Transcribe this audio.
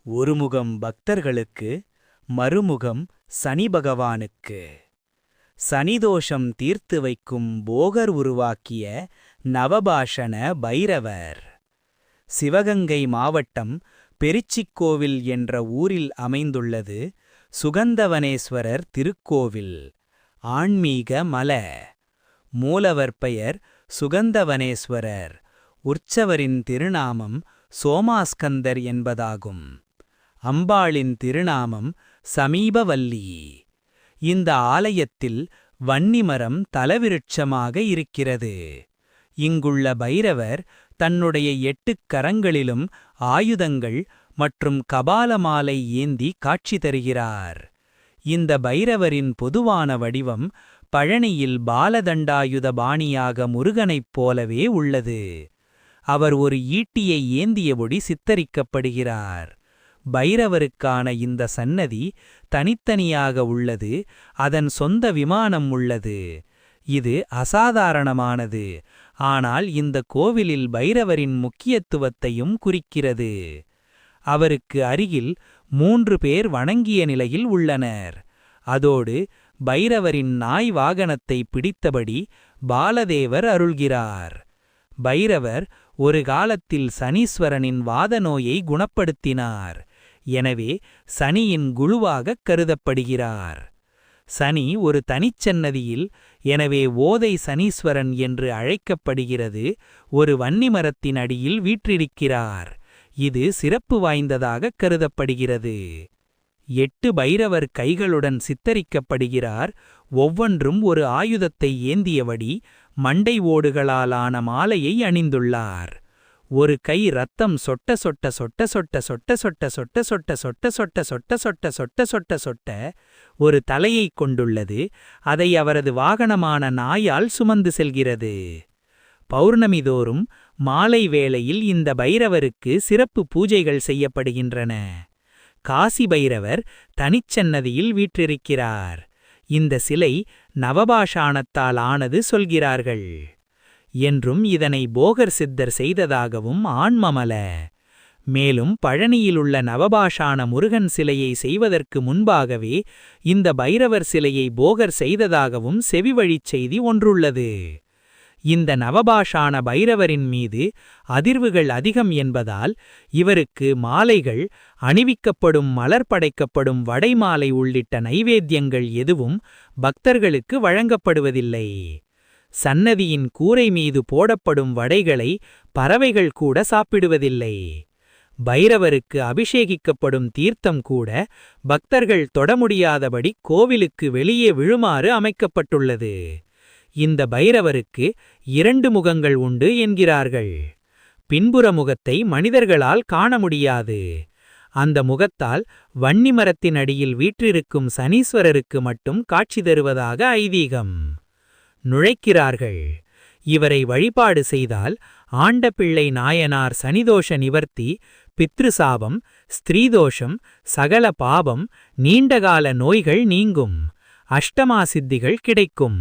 ஒருமுகம் பக்தர்களுக்கு, மறுமுகம் சனி பகவானுக்கு. சனிதோஷம் தீர்த்து வைக்கும் போகர் உருவாக்கிய நவபாஷண பைரவர். சிவகங்கை மாவட்டம் பெரிச்சிக்கோவில் என்ற ஊரில் அமைந்துள்ளது சுகந்தவனேஸ்வரர் திருக்கோவில். ஆன்மீக மல. மூலவர் பெயர் சுகந்தவனேஸ்வரர். உற்சவரின் திருநாமம் சோமாஸ்கந்தர் என்பதாகும். அம்பாளின் திருநாமம் சமீபவல்லி. இந்த ஆலயத்தில் வன்னிமரம் தலவிருட்சமாக இருக்கிறது. இங்குள்ள பைரவர் தன்னுடைய 8 கரங்களிலும் ஆயுதங்கள் மற்றும் கபாலமாலை ஏந்தி காட்சி தருகிறார். இந்த பைரவரின் பொதுவான வடிவம் பழனியில் பாலதண்டாயுத பாணியாக முருகனைப் போலவே உள்ளது. அவர் ஒரு ஈட்டியை ஏந்தியபடி சித்தரிக்கப்படுகிறார். பைரவருக்கான இந்த சன்னதி தனித்தனியாக உள்ளது. அதன் சொந்த விமானம் உள்ளது. இது அசாதாரணமானது, ஆனால் இந்த கோவிலில் பைரவரின் முக்கியத்துவத்தையும் குறிக்கிறது. அவருக்கு அருகில் 3 பேர் வணங்கிய நிலையில் உள்ளனர். அதோடு பைரவரின் நாய் வாகனத்தை பிடித்தபடி பாலதேவர் அருள்கிறார். பைரவர் ஒரு காலத்தில் சனீஸ்வரனின் வாத நோயை குணப்படுத்தினார். எனவே சனியின் குழுவாகக் கருதப்படுகிறார். சனி ஒரு தனிச்சன்னதியில், எனவே ஓதை சனீஸ்வரன் என்று அழைக்கப்படுகிறது. ஒரு வன்னிமரத்தின் அடியில் வீற்றிருக்கிறார். இது சிறப்பு வாய்ந்ததாகக் கருதப்படுகிறது. 8 பைரவர் கைகளுடன் சித்தரிக்கப்படுகிறார். ஒவ்வொன்றும் ஒரு ஆயுதத்தை ஏந்தியபடி மண்டை ஓடுகளாலான மாலையை அணிந்துள்ளார். ஒரு கை ரத்தம் சொட்ட சொட்ட சொட்ட சொட்ட சொட்ட சொட்ட சொட்ட சொட்ட சொட்ட சொட்ட சொட்ட சொட்ட சொட்ட சொட்ட சொட்ட ஒரு தலையைக் கொண்டுள்ளது. அதை அவரது வாகனமான நாயால் சுமந்து செல்கிறது. பௌர்ணமிதோறும் மாலை வேளையில் இந்த பைரவருக்கு சிறப்பு பூஜைகள் செய்யப்படுகின்றன. காசி பைரவர் தனிச்சன்னதியில் வீற்றிருக்கிறார். இந்த சிலை நவபாஷாணத்தால் ஆனது சொல்கிறார்கள் என்றும் இதனை போகர் சித்தர் செய்ததாகவும் ஆன்மமல. மேலும் பழனியிலுள்ள நவபாஷாண முருகன் சிலையை செய்வதற்கு முன்பாகவே இந்த பைரவர் சிலையை போகர் செய்ததாகவும் செவிவழிச் செய்தி ஒன்றுள்ளது. இந்த நவபாஷாண பைரவரின் மீது அதிர்வுகள் அதிகம் என்பதால் இவருக்கு மாலைகள், அணிவிக்கப்படும் மலர், படைக்கப்படும் வடைமாலை உள்ளிட்ட நைவேத்தியங்கள் எதுவும் பக்தர்களுக்கு வழங்கப்படுவதில்லை. சன்னதியின் கூரை மீது போடப்படும் வடைகளை பறவைகள் கூட சாப்பிடுவதில்லை. பைரவருக்கு அபிஷேகிக்கப்படும் தீர்த்தம் கூட பக்தர்கள் தொட முடியாதபடி கோவிலுக்கு வெளியே விழுமாறு அமைக்கப்பட்டுள்ளது. இந்த பைரவருக்கு 2 முகங்கள் உண்டு என்கிறார்கள். பின்புற முகத்தை மனிதர்களால் காண முடியாது. அந்த முகத்தால் வன்னிமரத்தின் அடியில் வீற்றிருக்கும் சனீஸ்வரருக்கு மட்டும் காட்சி தருவதாக ஐதீகம். நுழைக்கிறார்கள். இவரை வழிபாடு செய்தால் ஆண்டபிள்ளை நாயனார் சனிதோஷ நிவர்த்தி, பித்ருசாபம், ஸ்திரீதோஷம், சகல பாபம், நீண்டகால நோய்கள் நீங்கும். அஷ்டமா சித்திகள் கிடைக்கும்.